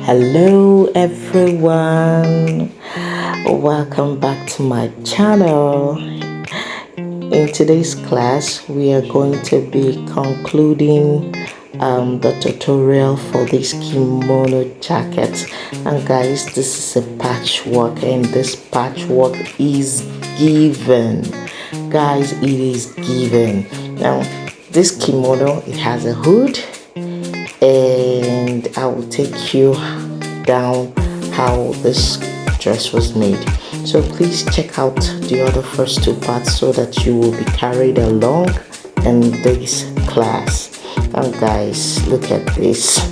Hello everyone, welcome back to my channel. In today's class we are going to be concluding the tutorial for this kimono jacket. And guys, this is a patchwork, and this patchwork is given. Guys, it is given. Now this kimono, it has a hood, and I will take you down how this dress was made. So please check out the other first two parts so that you will be carried along in this class. And guys, look at this.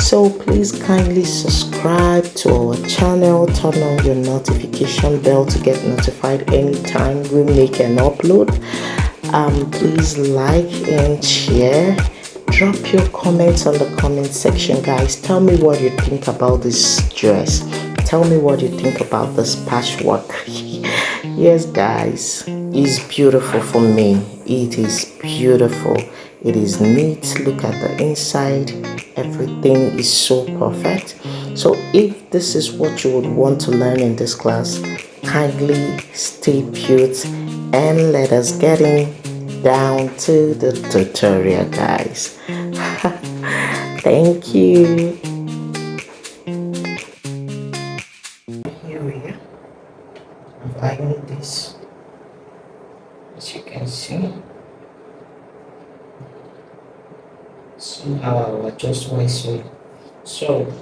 So please kindly subscribe to our channel, turn on your notification bell to get notified anytime we make an upload. Please like and share. Drop your comments on the comment section, guys. Tell me what you think about this dress. Tell me what you think about this patchwork. Yes, guys, it's beautiful for me. It is beautiful. It is neat. Look at the inside. Everything is so perfect. So if this is what you would want to learn in this class, kindly stay put and let us get in down to the tutorial, guys. Thank you. Here we are. I've ironed this, as you can see. Somehow I'll adjust my sew. So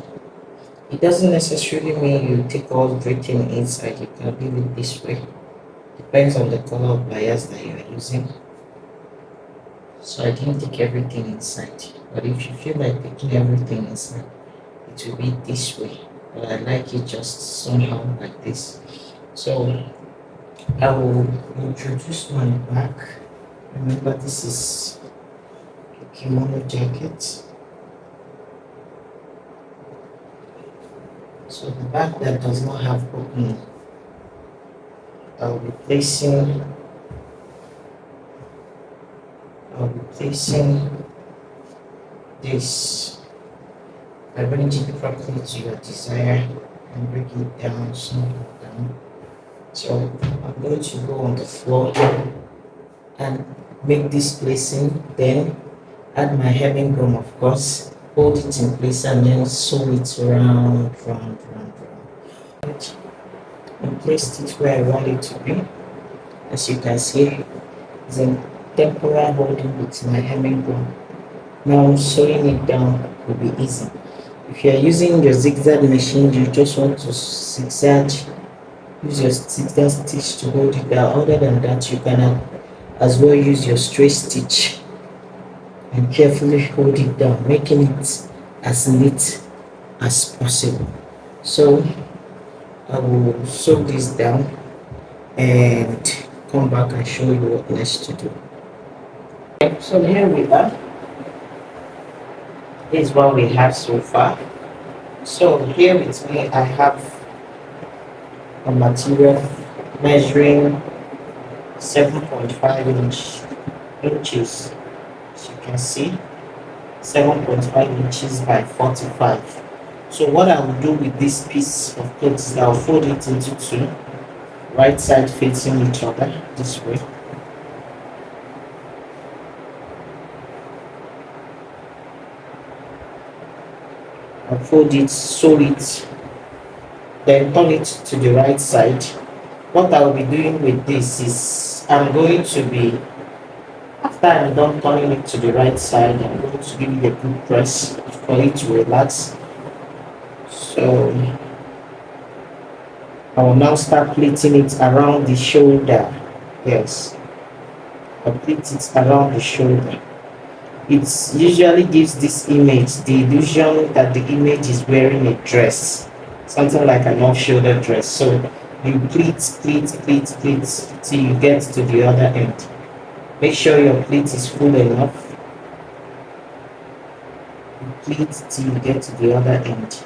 it doesn't necessarily mean you take all everything inside. You can leave it this way. Depends on the color of bias that you are using. So I didn't take everything inside, but if you feel like taking everything inside, it will be this way. But I like it just somehow like this. So I will introduce my back. Remember, this is a kimono jacket. So the back that does not have opening, I'll be placing this. Arrange it properly to your desire and break it down, something down. So I'm going to go on the floor and make this placing, then add my hemming gum, of course, hold it in place and then sew it round, and place it where I want it to be. As you can see, it's a temporary holding with my hemming gum. Now sewing it down will be easy. If you are using your zigzag machine, you just want to zigzag, use your zigzag stitch to hold it down. Other than that, you can as well use your straight stitch and carefully hold it down, making it as neat as possible. So I will sew this down and come back and show you what next to do. So here we are. This is what we have so far. So here with me I have a material measuring 7.5 inches. As you can see, 7.5 inches by 45. So what I will do with this piece of cloth is I'll fold it into two, right side facing each other this way. I'll fold it, sew it, then turn it to the right side. What I will be doing with this is I'm going to be, after I'm done turning it to the right side, I'm going to give it a good press for it to relax. So I will now start pleating it around the shoulder. Yes, I'll pleat it around the shoulder. It usually gives this image the illusion that the image is wearing a dress, something like an off-shoulder dress. So you pleat till you get to the other end. Make sure your pleat is full enough. You pleat till you get to the other end.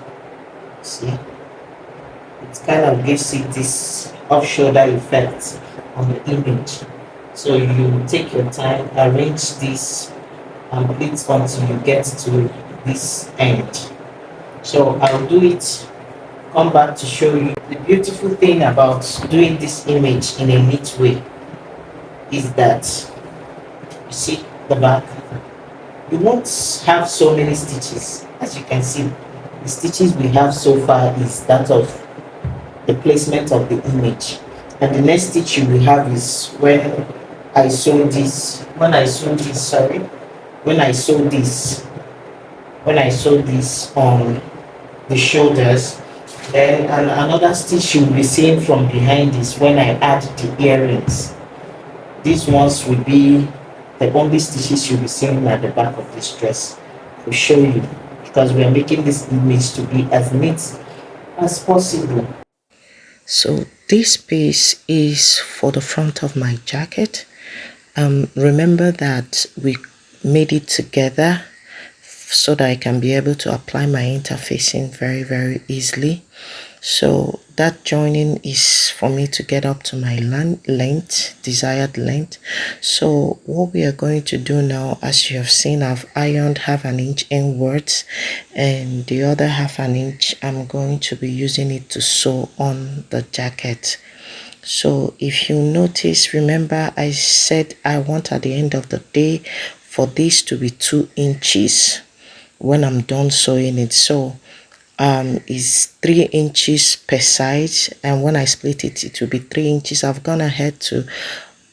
See, it kind of gives it this off-shoulder effect on the image. So you take your time, arrange this and pleat until you get to this end. So I'll do it, come back to show you. The beautiful thing about doing this image in a neat way is that you see the back, you won't have so many stitches. As you can see, the stitches we have so far is that of the placement of the image, and the next stitch you will have is when I sew this, sorry, when I sew this, on the shoulders. Then another stitch you will be seeing from behind is when I add the earrings. These ones will be the only stitches you'll be seeing at the back of this dress. To show you, because we are making this image to be as neat as possible. So this piece is for the front of my jacket. Remember that we made it together so that I can be able to apply my interfacing very, very easily. So that joining is for me to get up to my desired length. So what we are going to do now, as you have seen, I've ironed half an inch inwards, and the other half an inch I'm going to be using it to sew on the jacket. So if you notice, remember I said I want at the end of the day for this to be 2 inches when I'm done sewing it. So is 3 inches per side, and when I split it, it will be 3 inches. I've gone ahead to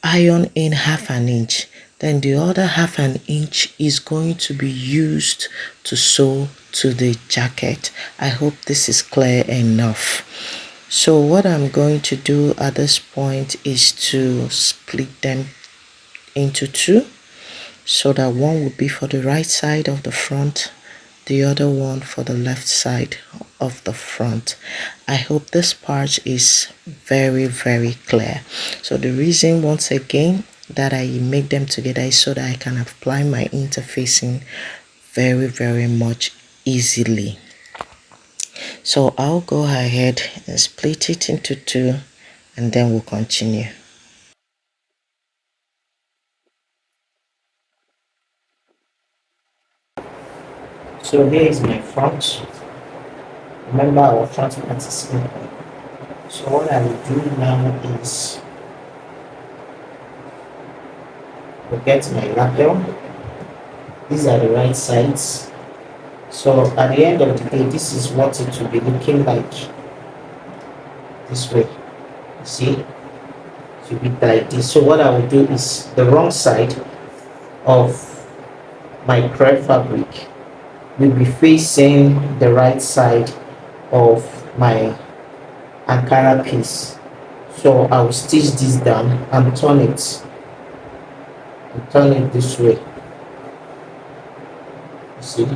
iron in half an inch. Then the other half an inch is going to be used to sew to the jacket. I hope this is clear enough. So what I'm going to do at this point is to split them into 2, so that one would be for the right side of the front, the other one for the left side of the front. I hope this part is very, very clear. So the reason, once again, that I make them together is so that I can apply my interfacing very, very much easily. So I'll go ahead and split it into 2, and then we'll continue. So here is my front. Remember our front part is simple. So what I will do now is to get my lapel. These are the right sides. So at the end of the day, this is what it will be looking like. This way. You see? It will be like this. So what I will do is the wrong side of my crepe fabric will be facing the right side of my Ankara piece. So I will stitch this down and turn it this way. You see?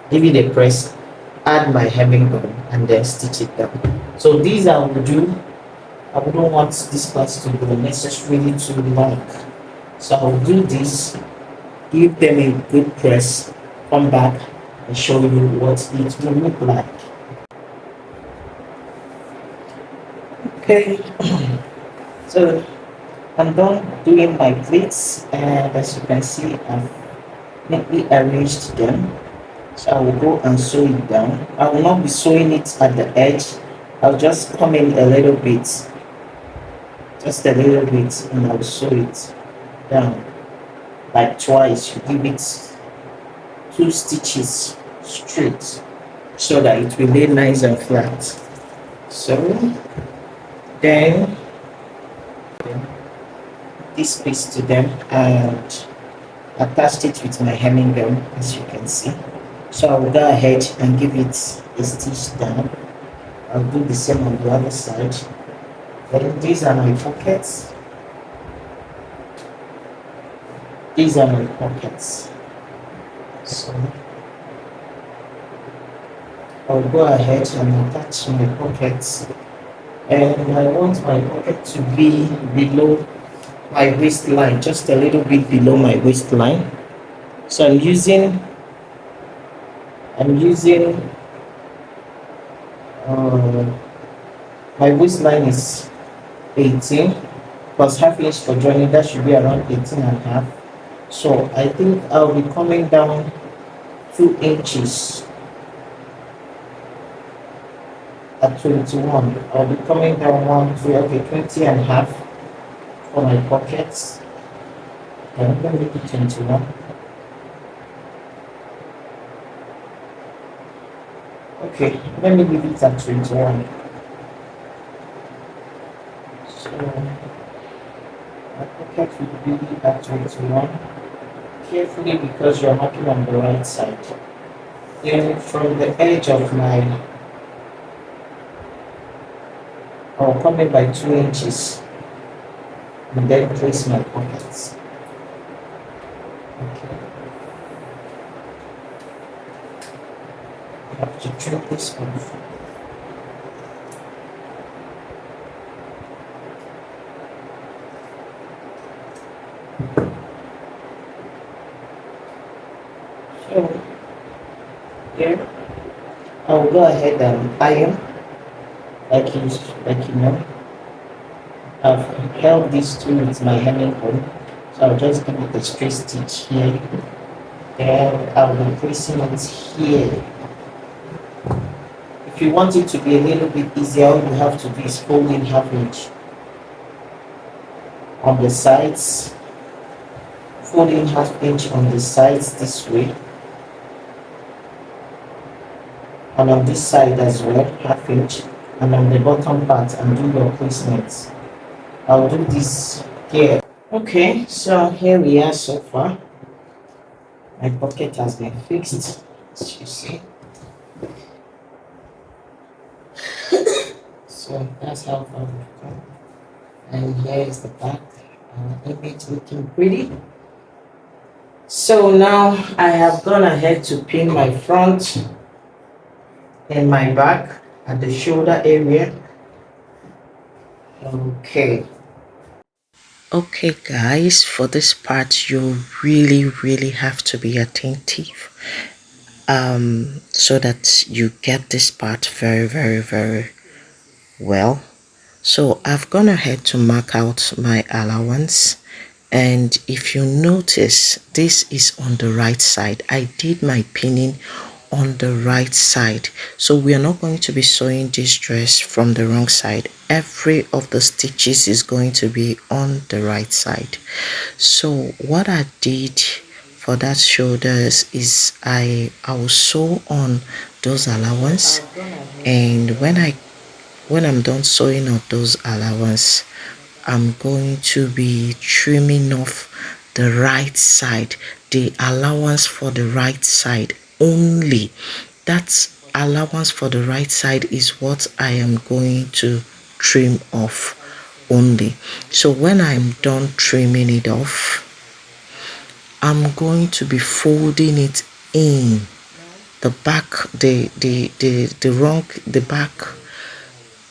Give it a press, add my hemming gun, and then stitch it down. So these I will do. I wouldn't want this class to go necessarily too long. So I will do this, give them a good press, come back and show you what it will look like. Okay, so I'm done doing my pleats, and as you can see, I've neatly arranged them. So I will go and sew it down. I will not be sewing it at the edge. I'll just come in a little bit, just a little bit, and I'll sew it down like twice. You give it 2 stitches straight so that it will lay nice and flat. So then this piece to them and attached it with my hemming gun, as you can see. So I will go ahead and give it a stitch down. I'll do the same on the other side. Then these are my pockets. These are my pockets. So I'll go ahead and attach my pockets. And I want my pocket to be below my waistline, just a little bit below my waistline. So I'm using my waistline is 18 plus half inch for joining. That should be around 18 and a half. So I think I'll be coming down 2 inches at 21. I'll be coming down one, two, okay, 20 and a half for my pockets. Okay, I'm going to make it 21. Okay, let me leave it at 21. So my pocket will be at 21. Carefully because you're marking on the right side. Then from the edge of my, I'll come in by 2 inches and then place my pockets. Okay. I have to trim this off. So here I will go ahead and iron like you know. I've held these two with my hemming hole. So I'll just give it a straight stitch here. Then I'll be placing it here. If you want it to be a little bit easier, all you have to do is fold in half inch on the sides. Fold in half inch on the sides this way. And on this side as well, half inch. And on the bottom part, and do your placements. I'll do this here. Okay, so here we are so far. My pocket has been fixed, as you see. So that's how far we've come. And here is the back image looking pretty. So now I have gone ahead to pin my front and my back at the shoulder area. Okay. Okay guys, for this part you really have to be attentive so that you get this part very well. So I've gone ahead to mark out my allowance, and if you notice, this is on the right side. I did my pinning on the right side, so we are not going to be sewing this dress from the wrong side. Every of the stitches is going to be on the right side. So what I did for that shoulders is I will sew on those allowance, and when I'm done sewing on those allowance, I'm going to be trimming off the right side, the allowance for the right side only. That allowance for the right side is what I am going to trim off only. So when I'm done trimming it off, I'm going to be folding it in the back, the back,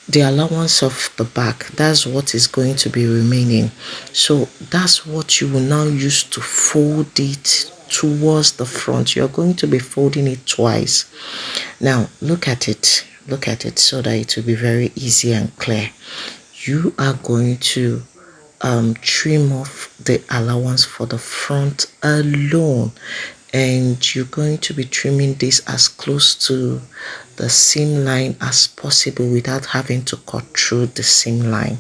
the allowance of the back. That's what is going to be remaining. So that's what you will now use to fold it towards the front. You're going to be folding it twice. Now look at it so that it will be very easy and clear. You are going to trim off the allowance for the front alone, and you're going to be trimming this as close to the seam line as possible without having to cut through the seam line.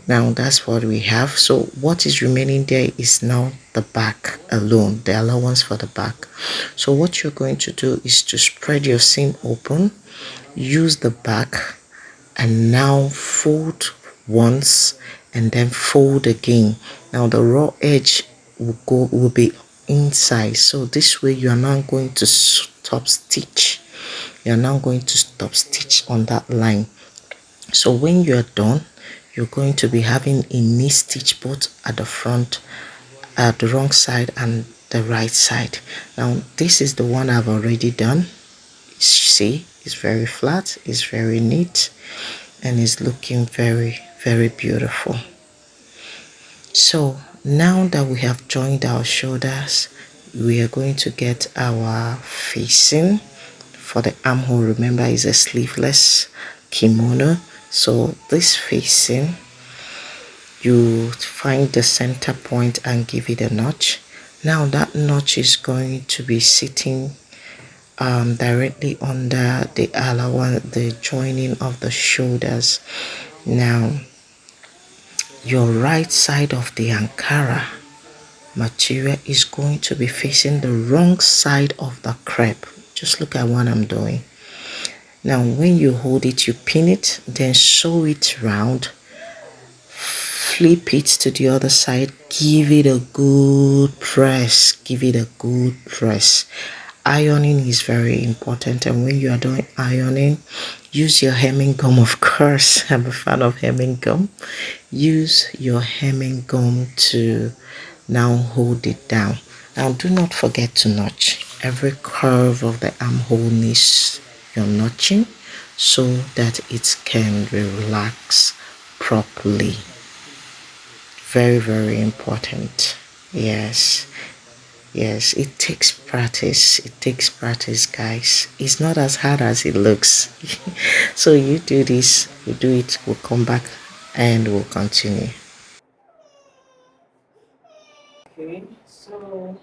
Now that's what we have. So what is remaining there is now the back alone, the allowance for the back. So what you're going to do is to spread your seam open, use the back, and now fold once and then fold again. Now the raw edge will be inside, so this way you are now going to stop stitch. You're now going to stop stitch on that line. So when you're done, you're going to be having a knee stitch both at the front, at the wrong side and the right side. Now this is the one I've already done. See, it's very flat, it's very neat, and it's looking very beautiful. So now that we have joined our shoulders, we are going to get our facing for the armhole. Remember, is a sleeveless kimono. So this facing, you find the center point and give it a notch. Now that notch is going to be sitting directly under the allowance, the joining of the shoulders. Now, your right side of the Ankara material is going to be facing the wrong side of the crepe. Just look at what I'm doing. Now, when you hold it, you pin it, then sew it round, flip it to the other side, give it a good press, give it a good press. Ironing is very important, and when you are doing ironing, use your hemming gum. Of course, I'm a fan of hemming gum. Use your hemming gum to now hold it down. Now do not forget to notch. Every curve of the armhole needs your notching so that it can relax properly. Very, very important. Yes. Yes, it takes practice. It takes practice, guys. It's not as hard as it looks. So you do this, we do it, we'll come back and we'll continue. Okay, so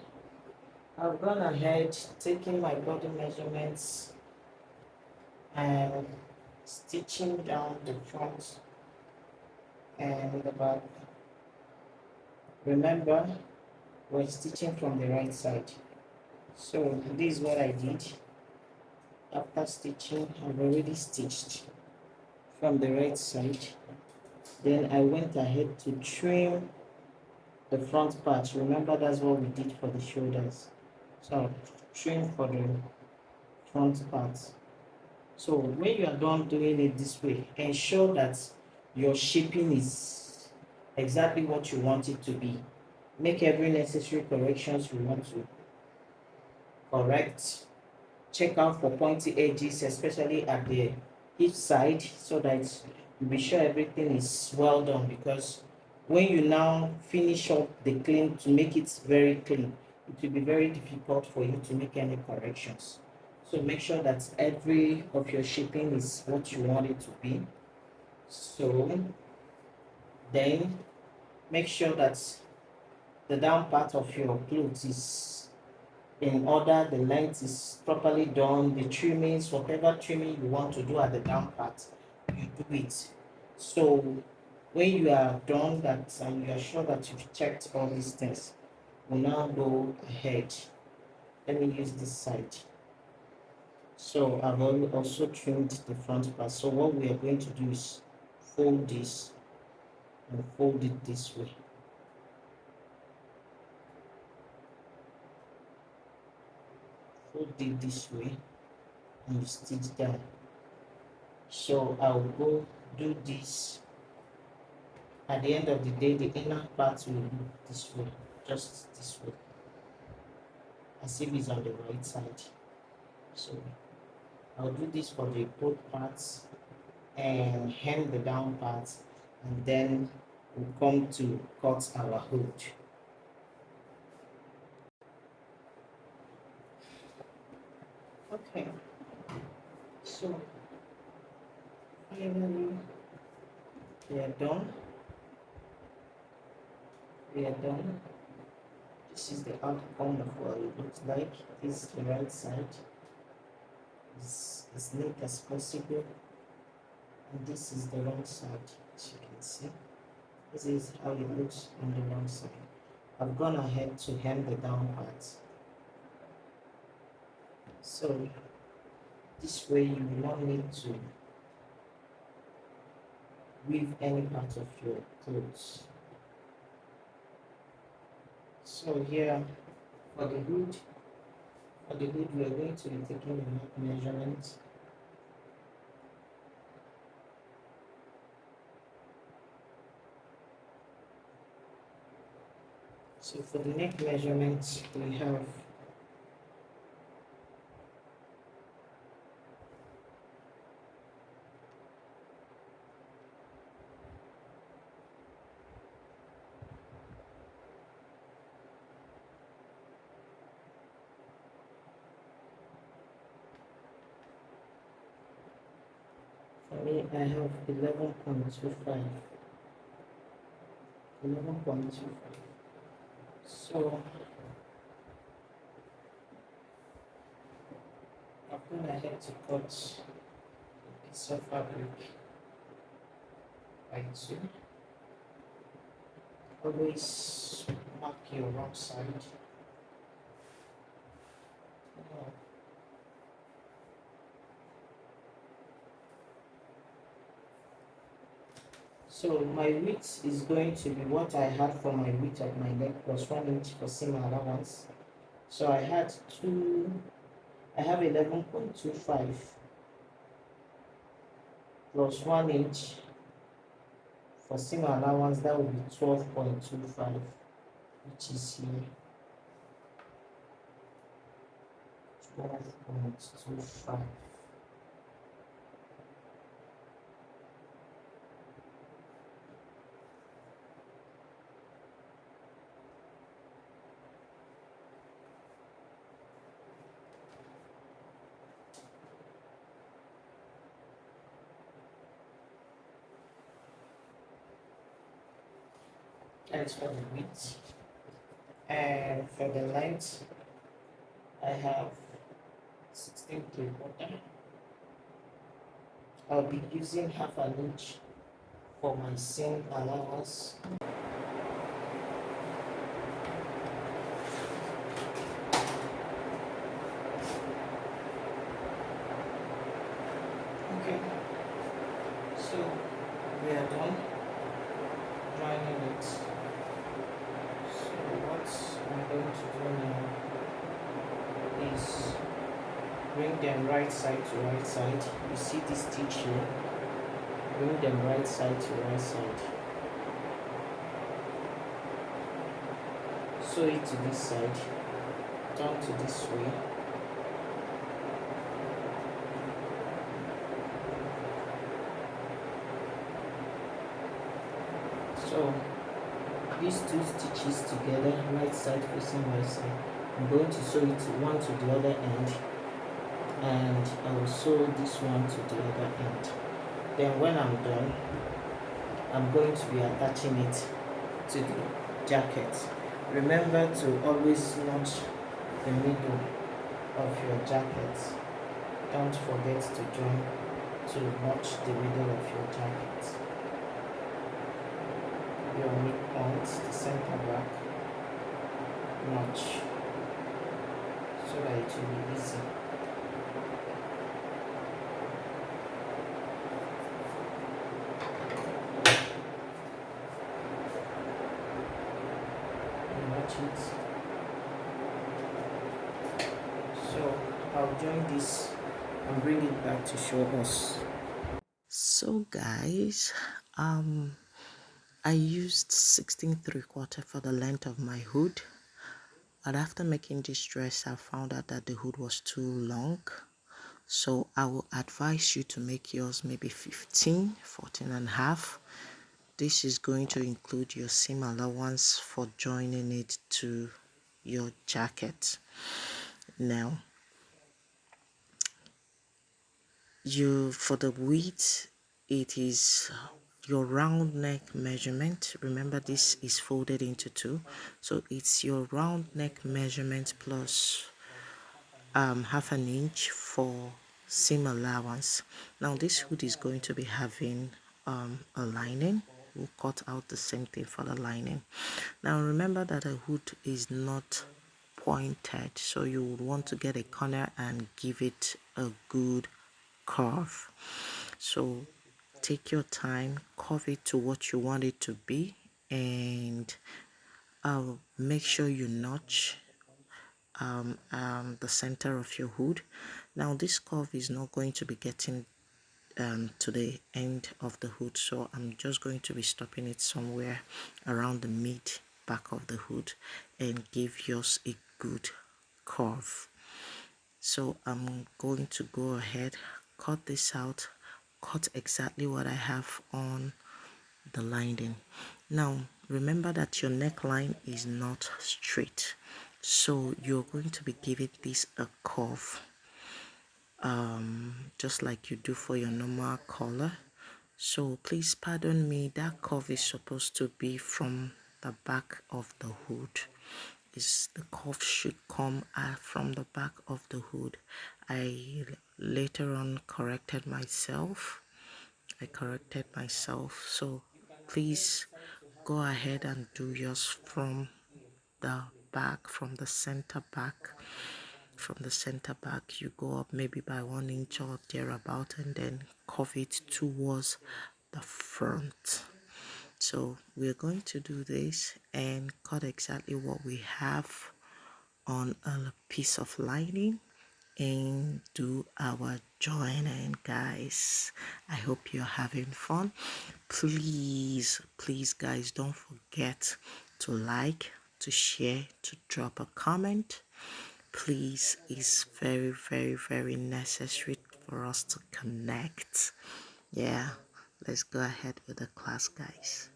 I've gone ahead taking my body measurements and stitching down the front and the back. Remember, we're stitching from the right side. So this is what I did. After stitching, I've already stitched from the right side. Then I went ahead to trim the front part. Remember, that's what we did for the shoulders. So trim for the front part. So when you are done doing it this way, ensure that your shaping is exactly what you want it to be. Make every necessary corrections you want to correct. Check out for pointy edges, especially at the hip side, so that you be sure everything is well done, because when you now finish up the clean to make it very clean, it will be very difficult for you to make any corrections. So make sure that every of your shaping is what you want it to be. So then make sure that the down part of your clothes is in order, the length is properly done, the trimmings, whatever trimming you want to do at the down part, you do it. So when you are done that and you are sure that you've checked all these things, we'll now go ahead. Let me use this side. So I've also trimmed the front part. So what we are going to do is fold this and fold it this way. Fold it this way and you stitch down. So I'll go do this. At the end of the day, the inner part will look this way, just this way, as if it's on the right side. So I'll do this for the both parts and hem the down part, and then we'll come to cut our hood. Okay, so finally we are done. We are done. This is the outcome of what it looks like. This is the right side. It's as neat as possible. And this is the wrong side, as you can see. This is how it looks on the wrong side. I've gone ahead to hem the down part. So this way you will not need to weave any part of your clothes. So here for the hood we are going to be taking a measurement. So for the neck measurement we have for me I have 11.25. 11.25. So I've gone ahead to cut a piece of fabric by two. Always mark your wrong side. Oh. So my width is going to be what I had for my width of my leg plus 1 inch for seam allowance. So I had I have 11.25 plus 1 inch for seam allowance, that would be 12.25, which is here 12.25. That is for the width. And for the length, I have 16.75. I'll be using half an inch for my seam allowance. Okay, so we are done joining it. So what I'm going to do now is bring them right side to right side. You see this stitch here? Bring them right side to right side. Sew it to this side, turn to this way. So these two stitches together, right side facing right side, I'm going to sew it one to the other end, and I will sew this one to the other end. Then when I'm done, I'm going to be attaching it to the jacket. Remember to always notch the middle of your jacket. Don't forget to notch the middle of your jacket. Your midpoint, the center back notch, so that it will be easy. Notch it. So I'll join this and bring it back to show us. So guys, I used 16.75 for the length of my hood, but after making this dress I found out that the hood was too long, so I will advise you to make yours maybe 14.5. This is going to include your seam allowance for joining it to your jacket. Now for the width, it is your round neck measurement. Remember, this is folded into two, so it's your round neck measurement plus half an inch for seam allowance. Now this hood is going to be having a lining. We'll cut out the same thing for the lining. Now remember that a hood is not pointed, so you would want to get a corner and give it a good curve. So take your time, curve it to what you want it to be, and make sure you notch the center of your hood. Now this curve is not going to be getting to the end of the hood, so I'm just going to be stopping it somewhere around the mid back of the hood and give yours a good curve. So I'm going to go ahead, cut this out, cut exactly what I have on the lining. Now remember that your neckline is not straight, so you're going to be giving this a curve, just like you do for your normal collar. So please pardon me, that curve is supposed to be from the back of the hood. The curve should come from the back of the hood I later on corrected myself. So please go ahead and do yours from the back, from the center back. From the center back, you go up maybe by 1 inch or thereabout, and then curve it towards the front. So we're going to do this and cut exactly what we have on a piece of lining and do our joining, guys. I hope you're having fun. Please guys, don't forget to like, to share, to drop a comment. Please, it's very necessary for us to connect. Yeah, let's go ahead with the class, guys.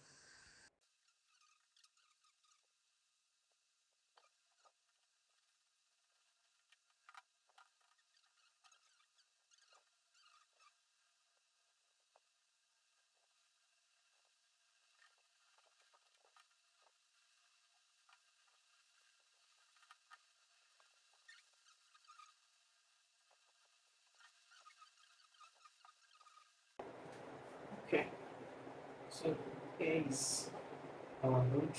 Okay, so here is our hood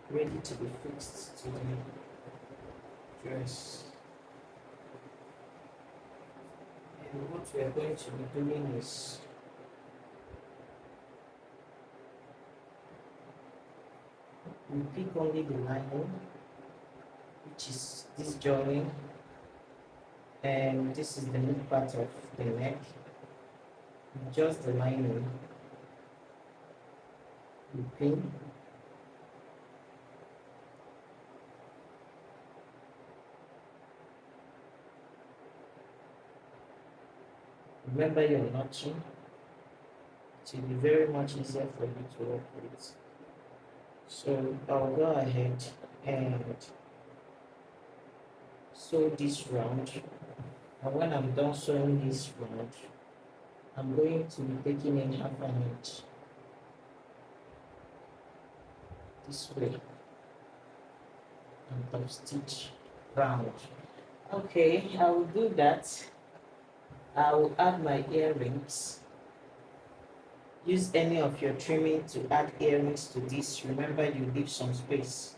ready to be fixed to the dress. And what we are going to be doing is we pick only the lining, which is this joining, and this is the mid part of the neck. Just the lining, we pin. Remember your notching. It will be very much easier for you to work with. So I'll go ahead and sew this round, and when I'm done sewing this round, I'm going to be taking in half an inch this way and top stitch round. Okay, I will do that. I will add my earrings. Use any of your trimming to add earrings to this. Remember, you leave some space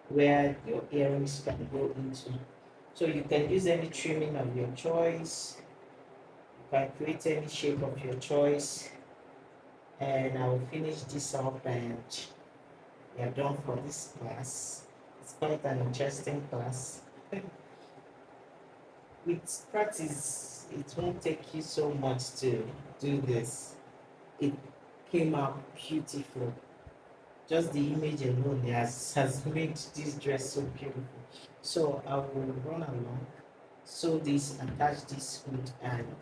where your earrings can go into. So you can use any trimming of your choice. You can create any shape of your choice. And I will finish this up and we are done for this class. It's quite an interesting class. With practice, it won't take you so much to do this. It came out beautiful. Just the image alone has made this dress so beautiful. So I will run along, sew this, attach this hood, and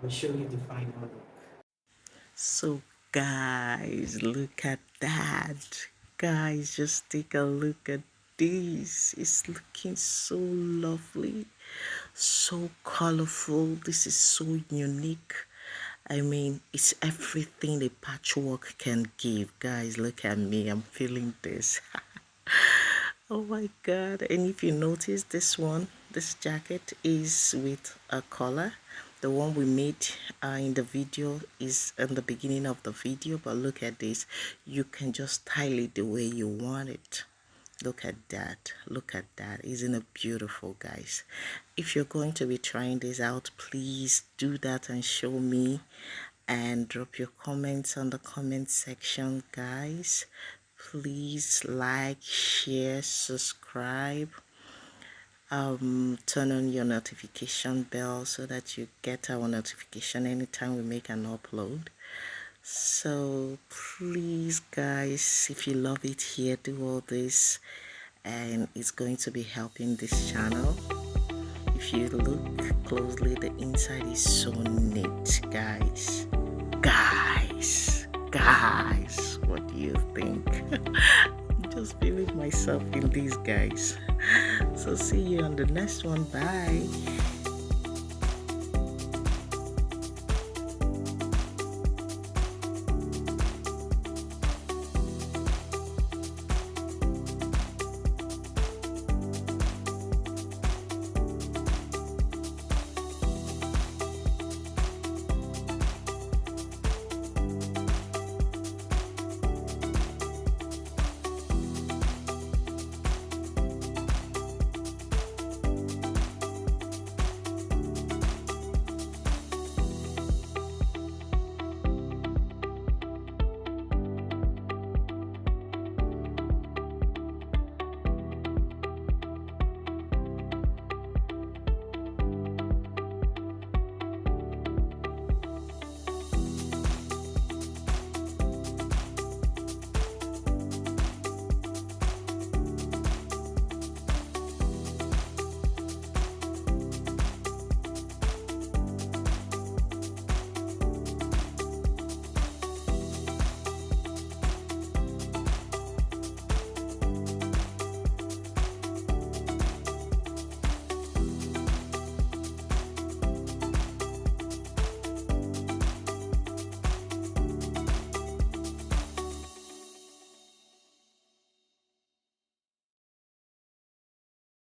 I'll show you the final look. So guys, look at that. Guys, just take a look at this. It's looking so lovely, so colorful. This is so unique. I mean, it's everything a patchwork can give. Guys, look at me. I'm feeling this. Oh my god. And if you notice, this jacket is with a collar. The one we made in the video is in the beginning of the video, but look at this. You can just style it the way you want it. Look at that. Look at that. Isn't it beautiful, guys? If you're going to be trying this out, please do that and show me, and drop your comments on the comment section, guys. Please like, share, subscribe, turn on your notification bell so that you get our notification anytime we make an upload. So please guys, if you love it here, do all this, and it's going to be helping this channel. If you look closely, the inside is so neat, guys. Guys, what do you think? I'm just feeling myself in these, guys. So see you on the next one. Bye.